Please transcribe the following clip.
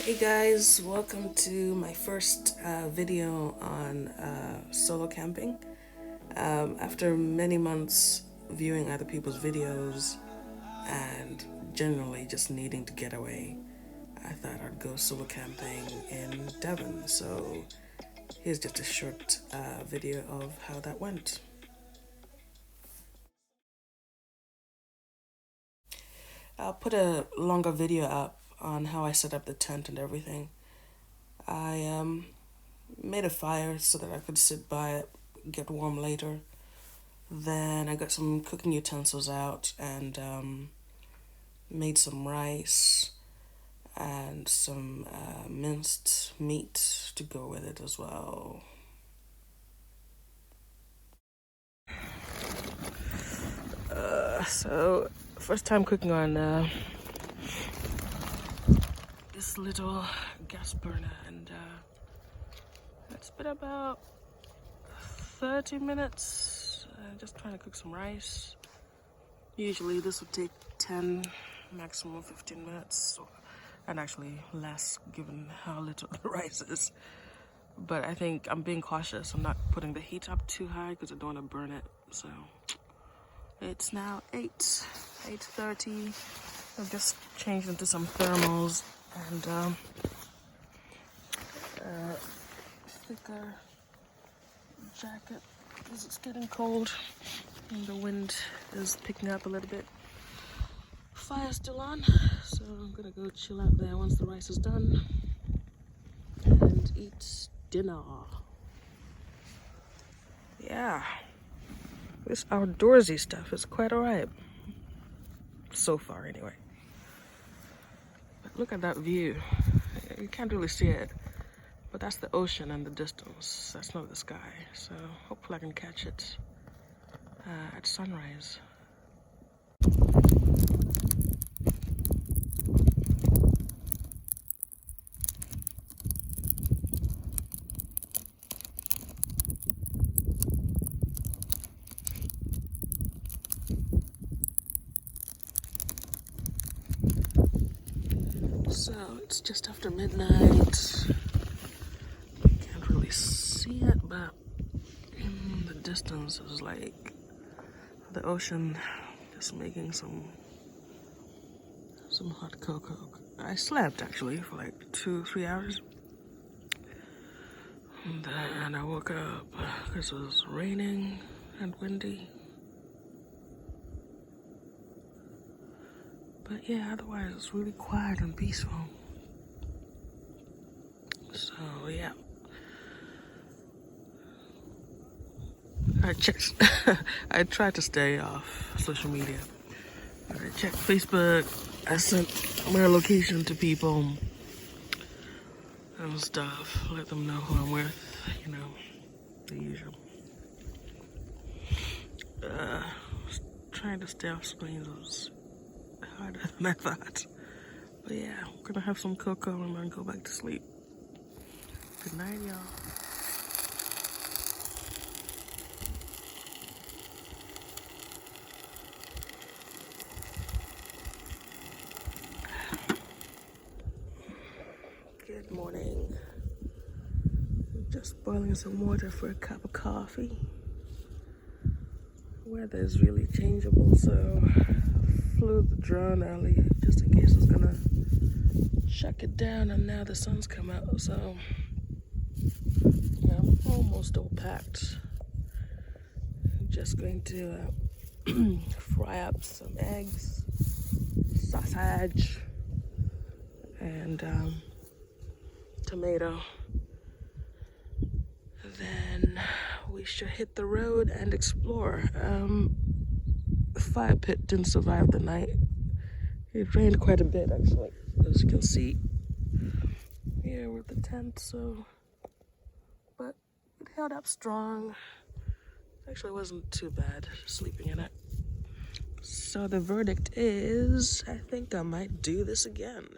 Hey guys, welcome to my first video on solo camping. After many months viewing other people's videos and generally just needing to get away, I thought I'd go solo camping in Devon. So here's just a short video of how that went. I'll put a longer video up on how I set up the tent and everything. I made a fire so that I could sit by it, get warm later. Then I got some cooking utensils out and made some rice and some minced meat to go with it as well. So first time cooking on this little gas burner, and it's been about 30 minutes just trying to cook some rice. Usually this would take 10, maximum 15 minutes, and actually less given how little the rice is. But I think I'm being cautious. I'm not putting the heat up too high because I don't want to burn it. So it's now 8:30. I've just changed into some thermals and thicker jacket because it's getting cold and the wind is picking up a little bit. Fire's still on, so I'm gonna go chill out there once the rice is done and eat dinner. Yeah, this outdoorsy stuff is quite alright so far anyway. But look at that view. You can't really see it, but that's the ocean in the distance. That's not the sky, so hopefully I can catch it at sunrise. So it's just after midnight. Can't really see it, but in the distance is like the ocean just making some hot cocoa. I slept actually for like 2-3 hours. And then I woke up because it was raining and windy. But yeah, otherwise it's really quiet and peaceful. So yeah. I tried to stay off social media. I checked Facebook. I sent my location to people and stuff. Let them know who I'm with, you know, the usual. Trying to stay off screens was harder than I thought. But yeah, I'm gonna have some cocoa and then go back to sleep. Good night, y'all. Good morning. Just boiling some water for a cup of coffee. Weather is really changeable, so I flew the drone early just in case it's gonna chuck it down, and now the sun's come out, so yeah, I'm almost all packed. I'm just going to fry up some eggs, sausage, and tomato. Then we should hit the road and explore. The fire pit didn't survive the night. It rained quite a bit actually, as you can see here with the tent, so but it held up strong. Actually wasn't too bad sleeping in it. So the verdict is, I think I might do this again.